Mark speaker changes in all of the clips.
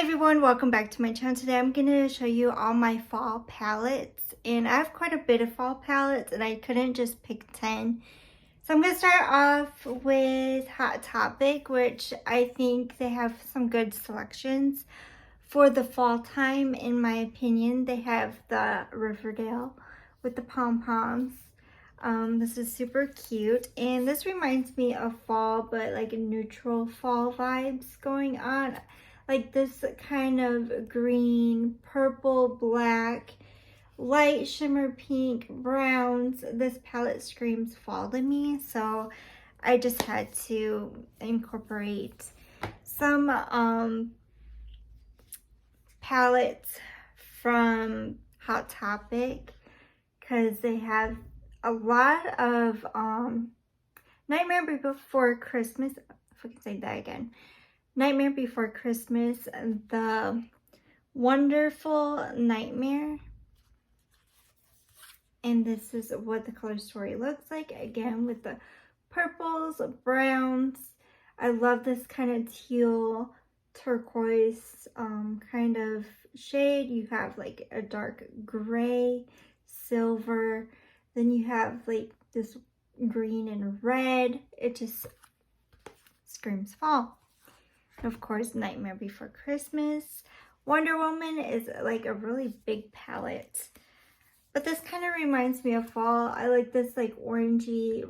Speaker 1: everyone, welcome back to my channel. Today I'm going to show you all my fall palettes, and I have quite a bit of fall palettes and I couldn't just pick 10. So I'm going to start off with Hot Topic, which I think they have some good selections for the fall time. In my opinion, they have the Riverdale with the pom-poms. This is super cute, and this reminds me of fall, but like a neutral fall vibes going on. Like this kind of green, purple, black, light shimmer pink, browns. This palette screams fall to me, so I just had to incorporate some palettes from Hot Topic because they have a lot of Nightmare Before Christmas, if I can say that again. Nightmare Before Christmas, the Wonderful Nightmare. And this is what the color story looks like, again with the purples, browns. I love this kind of teal turquoise kind of shade. You have like a dark gray, silver, then you have like this green and red. It just screams fall. Of course, Nightmare Before Christmas. Wonder Woman is like a really big palette. But this kind of reminds me of fall. I like this like orangey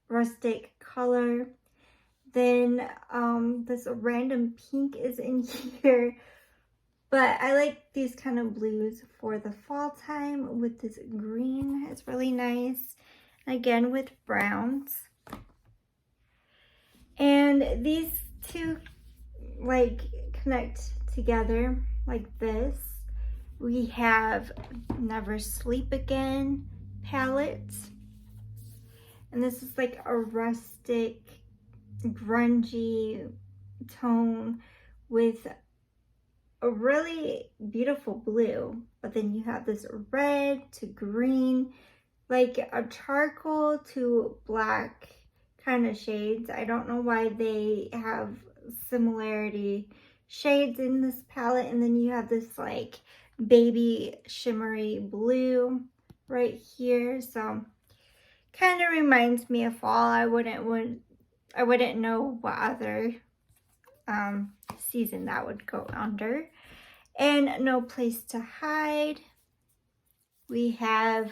Speaker 1: rustic color. Then this random pink is in here. But I like these kind of blues for the fall time with this green. It's really nice. Again with browns. And these two like connect together like this. We have Never Sleep Again palette, and this is like a rustic grungy tone with a really beautiful blue, but then you have this red to green, like a charcoal to black kind of shades. I don't know why they have similarity shades in this palette. And then you have this like baby shimmery blue right here, so kind of reminds me of fall. I wouldn't know what other season that would go under. And No Place to Hide. We have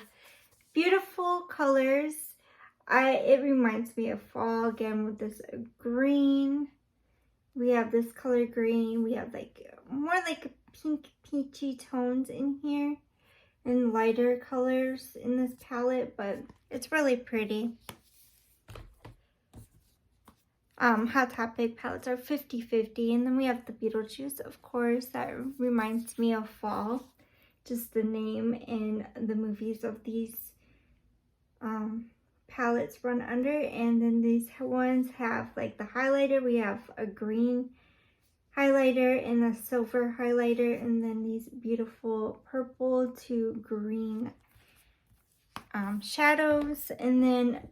Speaker 1: beautiful colors. It reminds me of fall again with this green. We have this color green. We have like more like pink peachy tones in here and lighter colors in this palette, but it's really pretty. Hot Topic palettes are 50-50, and then we have the Beetlejuice, of course. That reminds me of fall, just the name in the movies of these palettes run under. And then these ones have like the highlighter. We have a green highlighter and a silver highlighter, and then these beautiful purple to green shadows. And then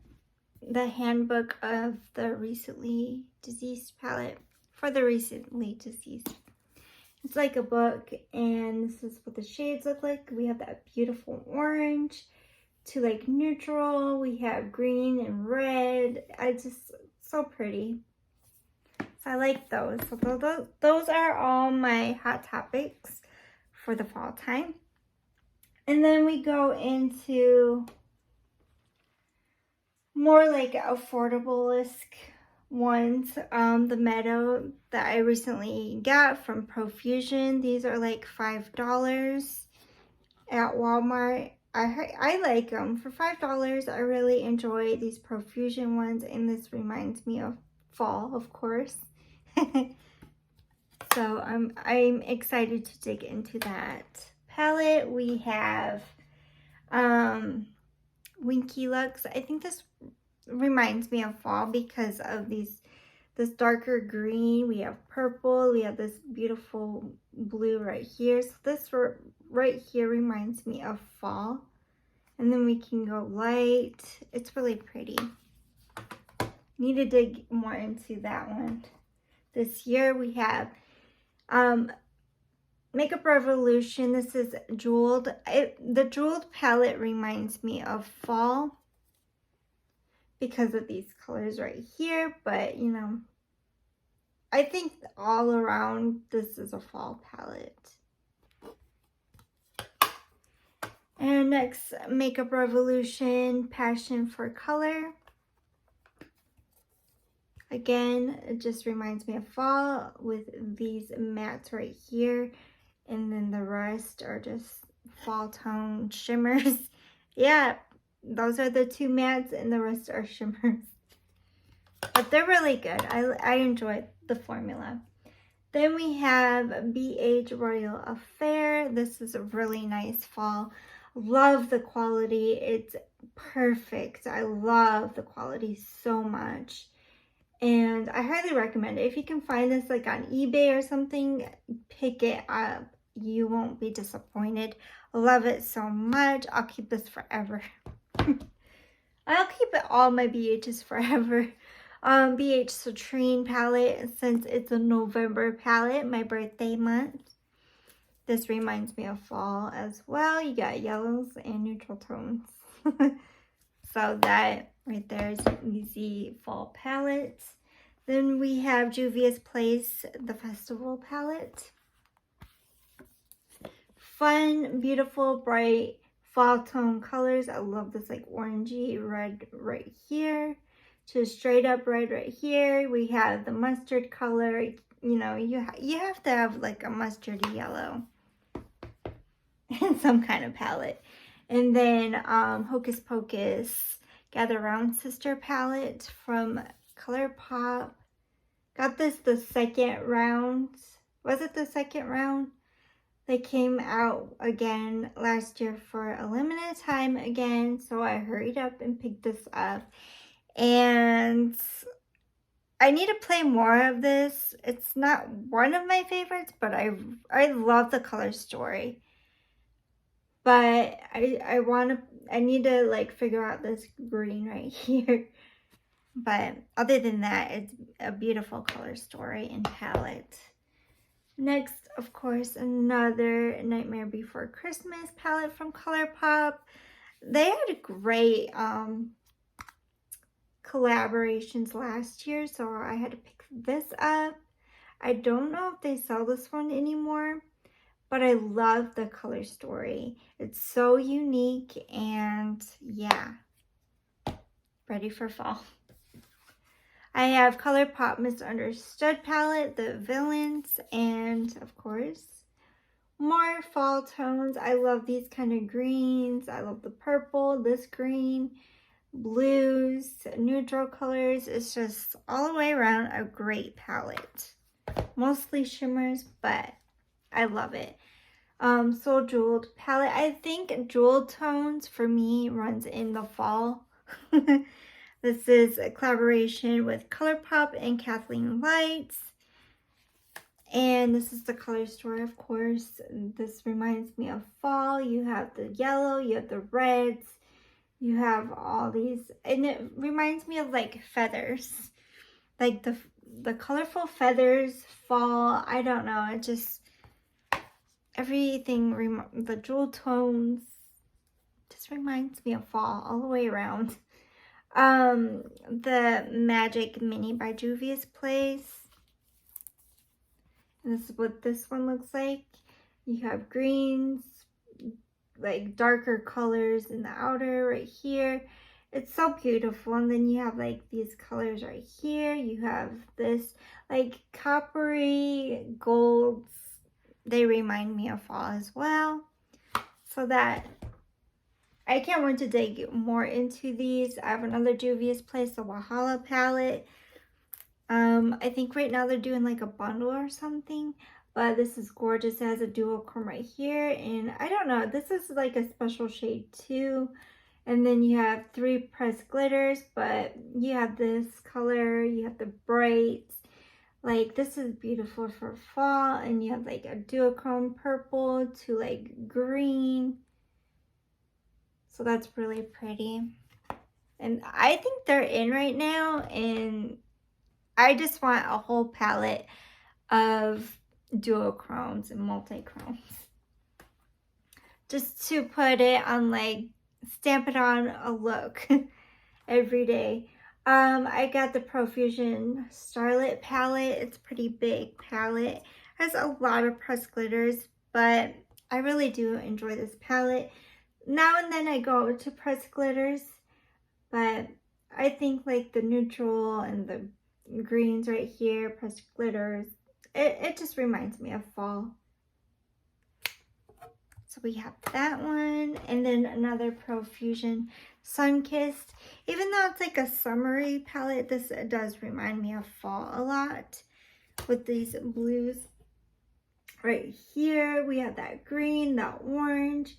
Speaker 1: the handbook of the Recently Deceased palette for the Recently Deceased. It's like a book, and this is what the shades look like. We have that beautiful orange to like neutral. We have green and red. So pretty. So I like those. So those are all my Hot Topics for the fall time. And then we go into more like affordable-esque ones. The Meadow that I recently got from Profusion. These are like $5 at Walmart. I like them for $5. I really enjoy these Profusion ones, and this reminds me of fall, of course. So I'm excited to dig into that palette. We have Winky Lux. I think this reminds me of fall because of this darker green. We have purple. We have this beautiful blue right here. So this right here reminds me of fall. And then we can go light. It's really pretty. Need to dig more into that one. This year we have Makeup Revolution. This is jeweled. The jeweled palette reminds me of fall because of these colors right here, but you know, I think all around this is a fall palette. And next, Makeup Revolution, Passion for Color. Again, it just reminds me of fall with these mattes right here. And then the rest are just fall tone shimmers. Yeah, those are the two mattes and the rest are shimmers. But they're really good. I enjoy the formula. Then we have BH Royal Affair. This is a really nice fall. Love the quality. It's perfect. I love the quality so much. And I highly recommend it. If you can find this like on eBay or something, pick it up. You won't be disappointed. I love it so much. I'll keep this forever. I'll keep all my BHs forever. BH Citrine palette, since it's a November palette, my birthday month. This reminds me of fall as well. You got yellows and neutral tones. So that right there is an easy fall palette. Then we have Juvia's Place, the Festival palette. Fun, beautiful, bright fall tone colors. I love this like orangey red right here. Just straight up red right here. We have the mustard color. You know, you have to have like a mustardy yellow in some kind of palette. And then Hocus Pocus Gather Round Sister palette from ColourPop. Got this the second round. Was it the second round? They came out again last year for a limited time again. So I hurried up and picked this up. And I need to play more of this. It's not one of my favorites, but I love the color story. But I need to like figure out this green right here. But other than that, it's a beautiful color story and palette. Next, of course, another Nightmare Before Christmas palette from ColourPop. They had great collaborations last year, so I had to pick this up. I don't know if they sell this one anymore, but I love the color story. It's so unique, and yeah, ready for fall. I have ColourPop Misunderstood palette, the villains, and of course, more fall tones. I love these kind of greens. I love the purple, this green, blues, neutral colors. It's just all the way around a great palette. Mostly shimmers, but I love it. Soul Jeweled palette. I think jewel tones for me runs in the fall. This is a collaboration with ColourPop and Kathleen Lights. And this is the color story, of course. This reminds me of fall. You have the yellow, you have the reds, you have all these, and it reminds me of like feathers. Like the colorful feathers fall. I don't know. It just, everything, the jewel tones just reminds me of fall all the way around. The Magic Mini by Juvia's Place. And this is what this one looks like. You have greens, like darker colors in the outer right here. It's so beautiful. And then you have like these colors right here. You have this like coppery golds. They remind me of fall as well. So that I can't wait to dig more into these. I have another Juvia's Place, the Wahala palette. I think right now they're doing like a bundle or something. But this is gorgeous. It has a duochrome right here. And I don't know, this is like a special shade too. And then you have 3 pressed glitters, but you have this color, you have the brights. Like this is beautiful for fall. And you have like a duochrome purple to like green. So that's really pretty. And I think they're in right now. And I just want a whole palette of duochromes and multi-chromes. Just to put it on, like, stamp it on a look every day. I got the Profusion Starlit palette. It's a pretty big palette. Has a lot of pressed glitters, but I really do enjoy this palette. Now and then I go to pressed glitters, but I think like the neutral and the greens right here, pressed glitters, it just reminds me of fall. So we have that one, and then another Profusion Sunkissed. Even though it's like a summery palette, this does remind me of fall a lot with these blues. Right here, we have that green, that orange.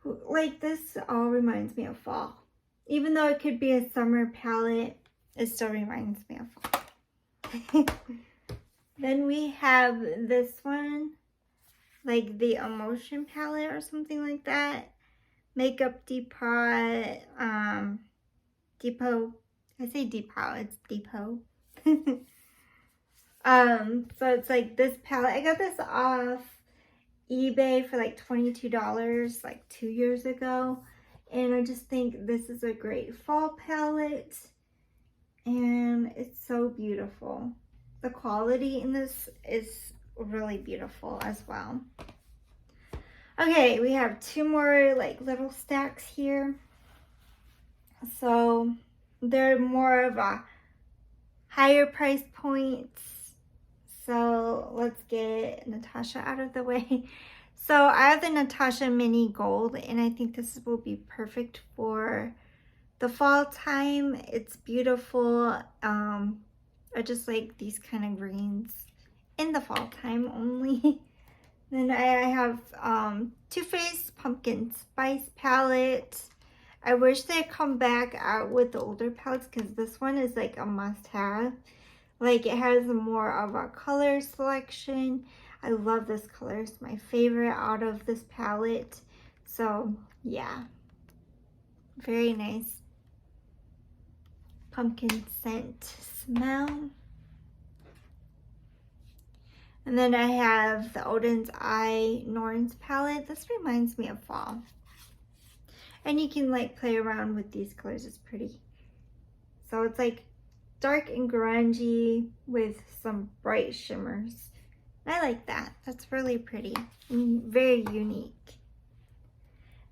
Speaker 1: Like, this all reminds me of fall. Even though it could be a summer palette, it still reminds me of fall. Then we have this one, like the Emotion palette or something like that. Makeup Depot, Depot. I say Depot, it's Depot. So it's like this palette. I got this off eBay for like $22 like 2 years ago. And I just think this is a great fall palette. And it's so beautiful. The quality in this is really beautiful as well. Okay, we have two more like little stacks here. So they're more of a higher price points. So let's get Natasha out of the way. So I have the Natasha Mini Gold, and I think this will be perfect for the fall time. It's beautiful. I just like these kind of greens in the fall time only. Then I have Too Faced Pumpkin Spice palette. I wish they'd come back out with the older palettes, because this one is like a must-have. Like, it has more of a color selection. I love this color. It's my favorite out of this palette. So, yeah. Very nice pumpkin scent smell. And then I have the Odin's Eye Norns palette. This reminds me of fall. And you can like play around with these colors. It's pretty. So it's like dark and grungy with some bright shimmers. I like that. That's really pretty and very unique.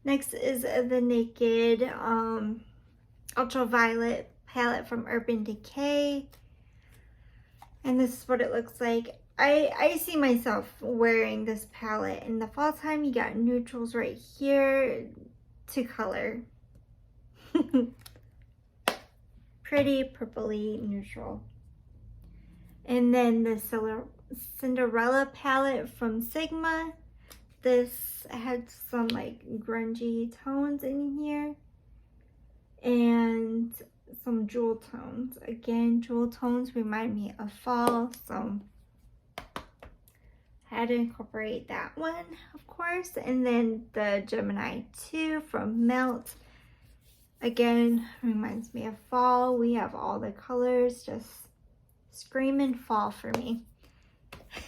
Speaker 1: Next is the Naked Ultraviolet palette from Urban Decay. And this is what it looks like. I see myself wearing this palette in the fall time. You got neutrals right here to color. Pretty purpley neutral. And then the Cinderella palette from Sigma. This had some like grungy tones in here. And some jewel tones. Again, jewel tones remind me of fall, so I had to incorporate that one, of course. And then the Gemini 2 from Melt. Again, reminds me of fall. We have all the colors just screaming fall for me.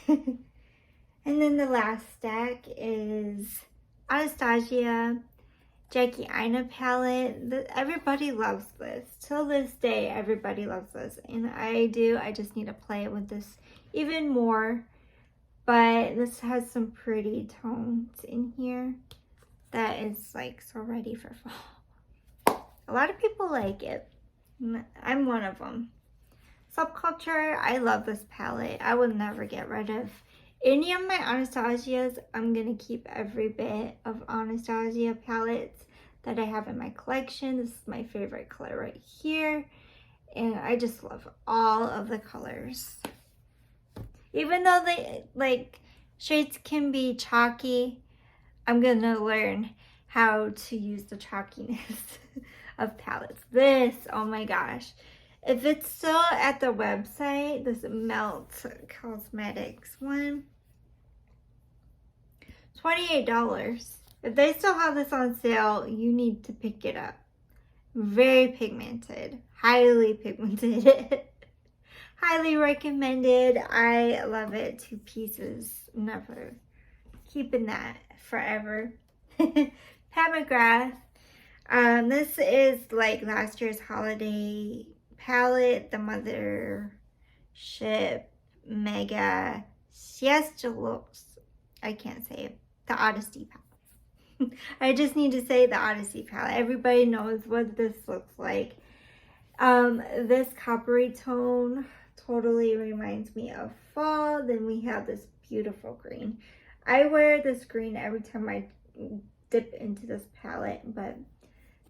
Speaker 1: And then the last stack is Anastasia Jackie Aina palette. Everybody loves this. Till this day, everybody loves this. And I do. I just need to play with this even more. But this has some pretty tones in here that is like so ready for fall. A lot of people like it. I'm one of them. Subculture, I love this palette. I will never get rid of any of my Anastasias. I'm going to keep every bit of Anastasia palettes that I have in my collection. This is my favorite color right here. And I just love all of the colors. Even though they, like, shades can be chalky, I'm going to learn how to use the chalkiness of palettes. This, oh my gosh. If it's still at the website, this Melt Cosmetics one, $28. If they still have this on sale, you need to pick it up. Very pigmented, highly pigmented. Highly recommended. I love it. 2 pieces. Never. Keeping that forever. Pat McGrath. This is like last year's holiday palette. The Mothership Mega Siesta looks. I can't say it. The Odyssey palette. I just need to say the Odyssey palette. Everybody knows what this looks like. This coppery tone totally reminds me of fall. Then we have this beautiful green. I wear this green every time I dip into this palette, but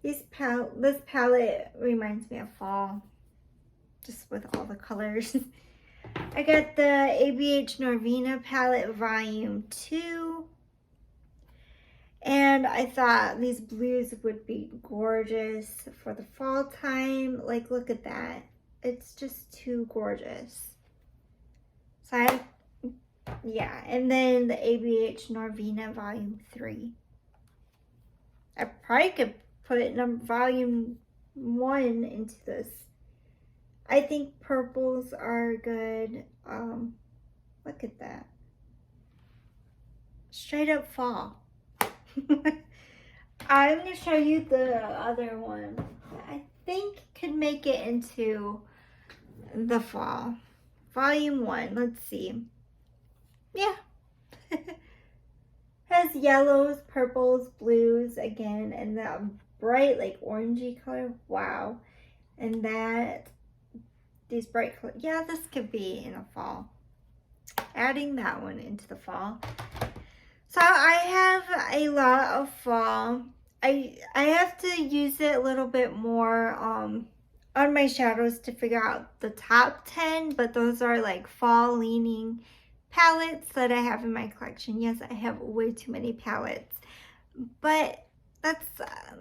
Speaker 1: this palette reminds me of fall, just with all the colors. I got the ABH Norvina palette volume 2. And I thought these blues would be gorgeous for the fall time. Like, look at that. It's just too gorgeous. So yeah. And then the ABH Norvina volume 3. I probably could put volume 1 into this. I think purples are good. Look at that. Straight up fall. I'm going to show you the other one. I think could make it into the fall. Volume 1. Let's see. Yeah. Has yellows, purples, blues again, and that bright like orangey color. Wow. And that these bright colors. Yeah, this could be in a fall. Adding that one into the fall. So I have a lot of fall. I have to use it a little bit more on my shadows to figure out the top 10, but those are like fall leaning palettes that I have in my collection. Yes, I have way too many palettes, but that's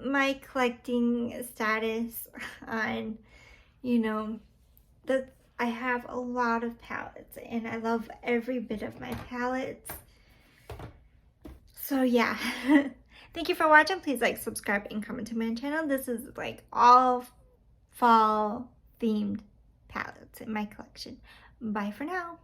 Speaker 1: my collecting status on, you know, that I have a lot of palettes and I love every bit of my palettes. So yeah, thank you for watching. Please like, subscribe, and comment to my channel. This is like all fall themed palettes in my collection. Bye for now.